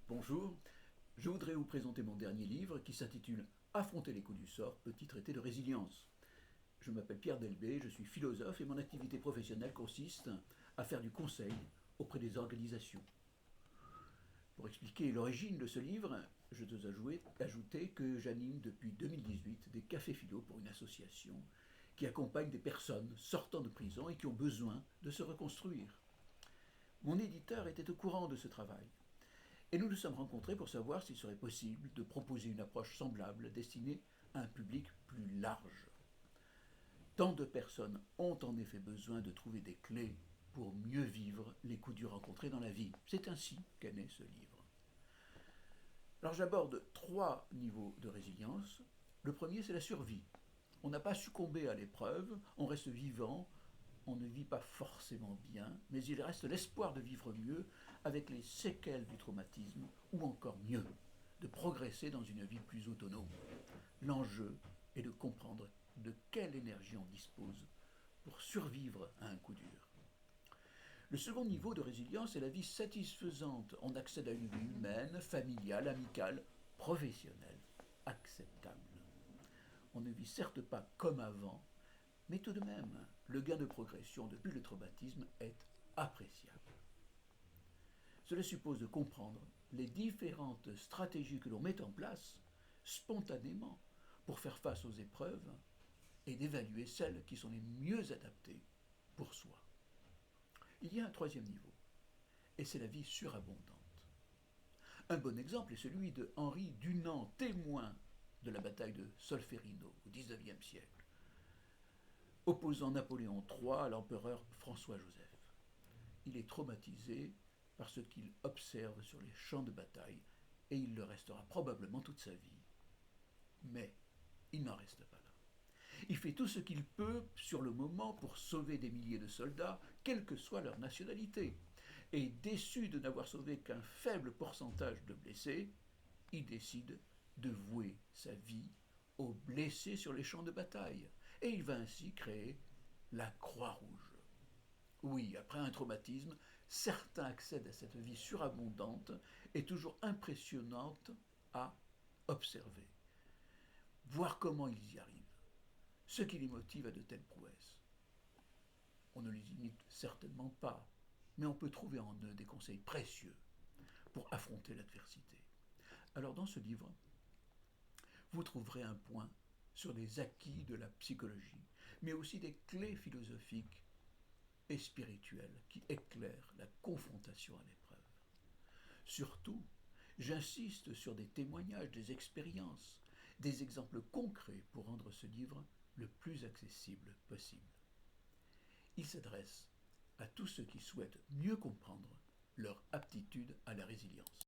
Bonjour, je voudrais vous présenter mon dernier livre qui s'intitule Affronter les coups du sort, petit traité de résilience. Je m'appelle Pierre Delbé, je suis philosophe et mon activité professionnelle consiste à faire du conseil auprès des organisations. Pour expliquer l'origine de ce livre, je dois ajouter que j'anime depuis 2018 des cafés philo pour une association qui accompagne des personnes sortant de prison et qui ont besoin de se reconstruire. Mon éditeur était au courant de ce travail. Et nous nous sommes rencontrés pour savoir s'il serait possible de proposer une approche semblable destinée à un public plus large. Tant de personnes ont en effet besoin de trouver des clés pour mieux vivre les coups durs rencontrés dans la vie. C'est ainsi qu'est né ce livre. Alors j'aborde trois niveaux de résilience. Le premier, c'est la survie. On n'a pas succombé à l'épreuve, on reste vivant, on ne vit pas forcément bien, mais il reste l'espoir de vivre mieux avec les séquelles du traumatisme, ou encore mieux, de progresser dans une vie plus autonome. L'enjeu est de comprendre de quelle énergie on dispose pour survivre à un coup dur. Le second niveau de résilience est la vie satisfaisante. On accède à une vie humaine, familiale, amicale, professionnelle, acceptable. On ne vit certes pas comme avant, mais tout de même, le gain de progression depuis le traumatisme est appréciable. Cela suppose de comprendre les différentes stratégies que l'on met en place spontanément pour faire face aux épreuves et d'évaluer celles qui sont les mieux adaptées pour soi. Il y a un troisième niveau, et c'est la vie surabondante. Un bon exemple est celui de Henri Dunant, témoin de la bataille de Solferino au XIXe siècle, opposant Napoléon III à l'empereur François-Joseph. Il est traumatisé par ce qu'il observe sur les champs de bataille et il le restera probablement toute sa vie. Mais il n'en reste pas là. Il fait tout ce qu'il peut sur le moment pour sauver des milliers de soldats, quelle que soit leur nationalité. Et déçu de n'avoir sauvé qu'un faible pourcentage de blessés, il décide de vouer sa vie aux blessés sur les champs de bataille. Et il va ainsi créer la Croix-Rouge. Oui, après un traumatisme, certains accèdent à cette vie surabondante et toujours impressionnante à observer, voir comment ils y arrivent, ce qui les motive à de telles prouesses. On ne les imite certainement pas, mais on peut trouver en eux des conseils précieux pour affronter l'adversité. Alors dans ce livre, vous trouverez un point sur les acquis de la psychologie, mais aussi des clés philosophiques et spirituelles qui éclairent la confrontation à l'épreuve. Surtout, j'insiste sur des témoignages, des expériences, des exemples concrets pour rendre ce livre le plus accessible possible. Il s'adresse à tous ceux qui souhaitent mieux comprendre leur aptitude à la résilience.